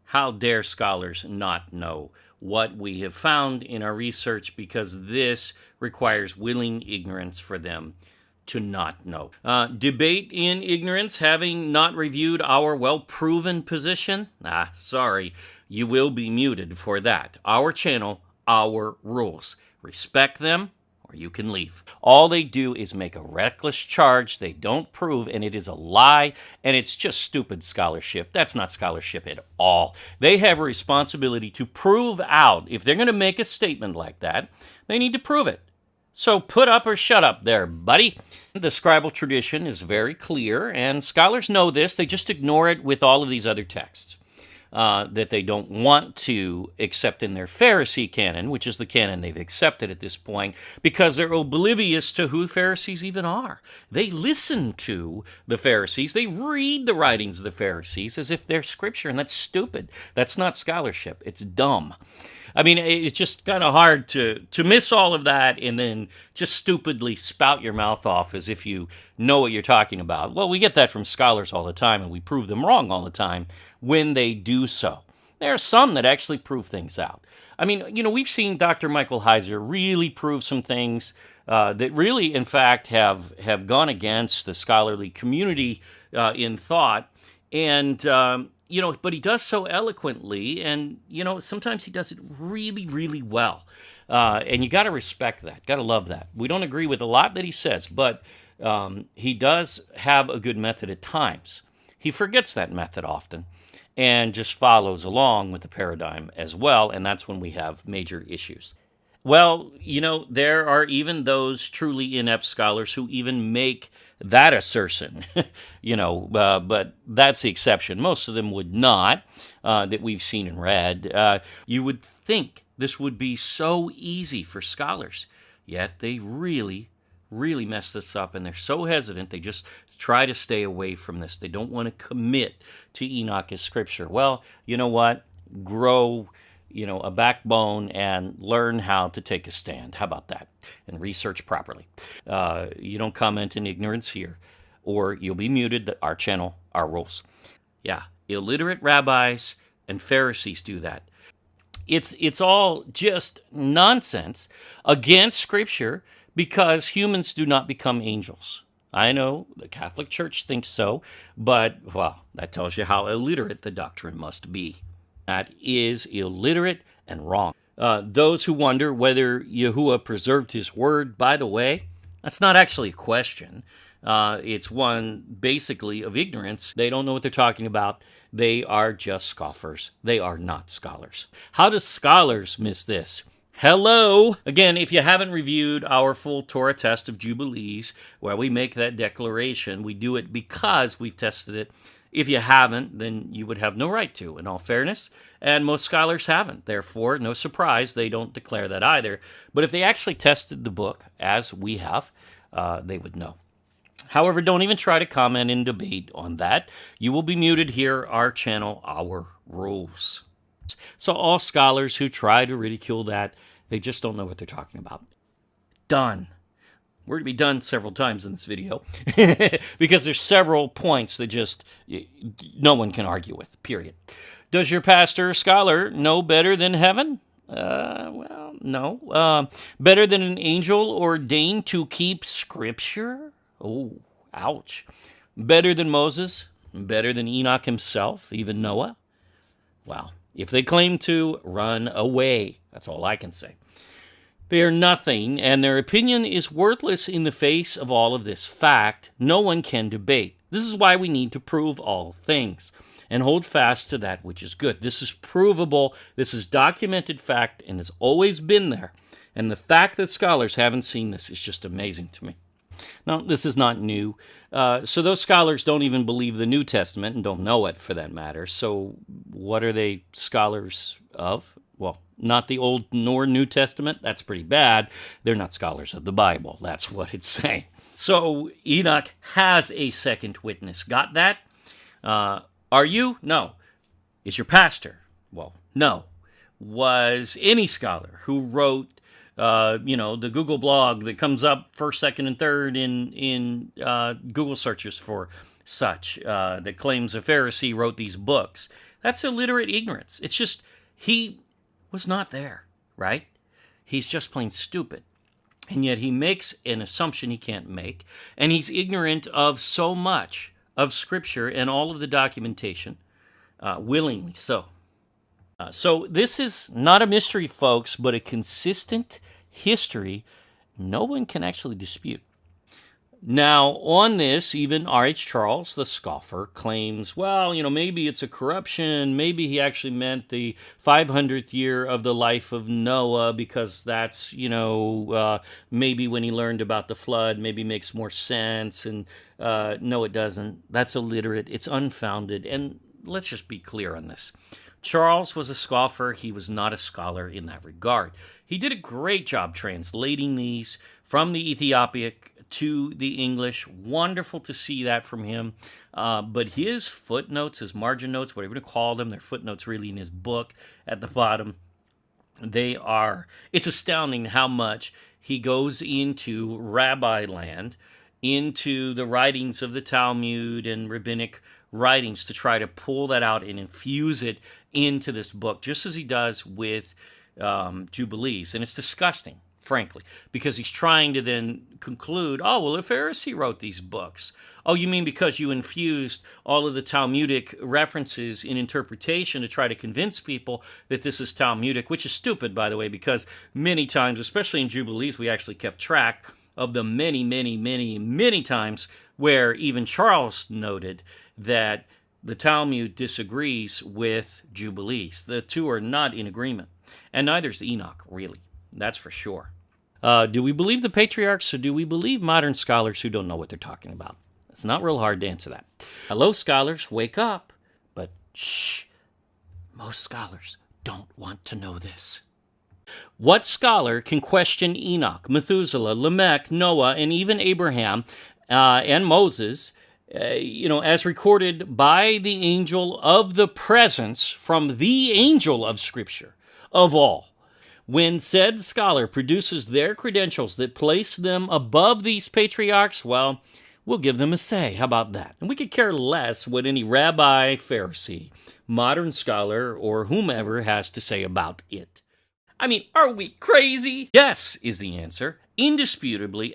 How dare scholars not know what we have found in our research, because this requires willing ignorance for them to not know. Debate in ignorance, having not reviewed our well-proven position? Sorry, you will be muted for that. Our channel, our rules. Respect them, or you can leave. All they do is make a reckless charge they don't prove, and it is a lie, and it's just stupid scholarship. That's not scholarship at all. They have a responsibility to prove out. If they're going to make a statement like that, they need to prove it. So put up or shut up there, buddy. The scribal tradition is very clear, and scholars know this. They just ignore it with all of these other texts that they don't want to accept in their Pharisee canon, which is the canon they've accepted at this point, because they're oblivious to who Pharisees even are. They listen to the Pharisees. They read the writings of the Pharisees as if they're scripture, and that's stupid. That's not scholarship. It's dumb. I mean, it's just kind of hard to miss all of that and then just stupidly spout your mouth off as if you know what you're talking about. Well, we get that from scholars all the time, and we prove them wrong all the time when they do so. There are some that actually prove things out. I mean, we've seen Dr. Michael Heiser really prove some things that really, in fact, have gone against the scholarly community in thought. And but he does so eloquently, and, sometimes he does it really, really well. And you got to respect that, got to love that. We don't agree with a lot that he says, but he does have a good method at times. He forgets that method often and just follows along with the paradigm as well, and that's when we have major issues. Well, there are even those truly inept scholars who even make that assertion, but that's the exception. Most of them would not, that we've seen and read. You would think this would be so easy for scholars, yet they really, really mess this up, and they're so hesitant. They just try to stay away from this. They don't want to commit to Enoch as scripture. Well, you know what? Grow a backbone and learn how to take a stand. How about that? And research properly. You don't comment in ignorance here, or you'll be muted. Our channel, our rules. Yeah, illiterate rabbis and Pharisees do that. It's all just nonsense against Scripture, because humans do not become angels. I know the Catholic Church thinks so, but, well, that tells you how illiterate the doctrine must be. That is illiterate and wrong. Those who wonder whether Yahuwah preserved his word, by the way, that's not actually a question. It's one basically of ignorance. They don't know what they're talking about. They are just scoffers. They are not scholars. How do scholars miss this? Hello! Again, if you haven't reviewed our full Torah test of Jubilees, where we make that declaration, we do it because we've tested it. If you haven't, then you would have no right to, in all fairness, and most scholars haven't. Therefore, no surprise, they don't declare that either. But if they actually tested the book, as we have, they would know. However, don't even try to comment and debate on that. You will be muted here, our channel, our rules. So all scholars who try to ridicule that, they just don't know what they're talking about. Done. We're going to be done several times in this video because there's several points that just no one can argue with, period. Does your pastor or scholar know better than heaven? Well, no. Better than an angel ordained to keep Scripture? Oh, ouch. Better than Moses? Better than Enoch himself? Even Noah? Well, if they claim to, run away. That's all I can say. They are nothing, and their opinion is worthless in the face of all of this fact. No one can debate. This is why we need to prove all things and hold fast to that which is good. This is provable. This is documented fact and has always been there. And the fact that scholars haven't seen this is just amazing to me. Now, this is not new. So those scholars don't even believe the New Testament and don't know it, for that matter. So what are they scholars of? Well, not the Old nor New Testament. That's pretty bad. They're not scholars of the Bible. That's what it's saying. So Enoch has a second witness. Got that? Are you? No. Is your pastor? Well, no. Was any scholar who wrote the Google blog that comes up first, second, and third in Google searches for such, that claims a Pharisee wrote these books. That's illiterate ignorance. It's just, he was not there, right? He's just plain stupid. And yet he makes an assumption he can't make, and he's ignorant of so much of Scripture and all of the documentation, willingly so. So this is not a mystery, folks, but a consistent history no one can actually dispute. Now, on this, even R.H. Charles, the scoffer, claims, well, maybe it's a corruption. Maybe he actually meant the 500th year of the life of Noah because that's, maybe when he learned about the flood, maybe makes more sense. And no, it doesn't. That's illiterate. It's unfounded. And let's just be clear on this. Charles was a scoffer. He was not a scholar in that regard. He did a great job translating these from the Ethiopic to the English. Wonderful to see that from him. But his footnotes, his margin notes, whatever you call them, they're footnotes really in his book at the bottom. It's astounding how much he goes into rabbi land, into the writings of the Talmud and rabbinic writings to try to pull that out and infuse it into this book, just as he does with Jubilees. And it's disgusting, frankly, because he's trying to then conclude, oh, well, a Pharisee wrote these books. Oh, you mean because you infused all of the Talmudic references in interpretation to try to convince people that this is Talmudic, which is stupid, by the way, because many times, especially in Jubilees, we actually kept track of the many, many, many, many times where even Charles noted that the Talmud disagrees with Jubilees. The two are not in agreement. And neither's Enoch, really. That's for sure. Do we believe the patriarchs, or do we believe modern scholars who don't know what they're talking about? It's not real hard to answer that. Hello, scholars, wake up. But shh, most scholars don't want to know this. What scholar can question Enoch, Methuselah, Lamech, Noah, and even Abraham and Moses, as recorded by the angel of the presence from the angel of Scripture, of all? When said scholar produces their credentials that place them above these patriarchs, well, we'll give them a say. How about that? And we could care less what any rabbi, Pharisee, modern scholar, or whomever has to say about it. I mean, are we crazy? Yes, is the answer. Indisputably.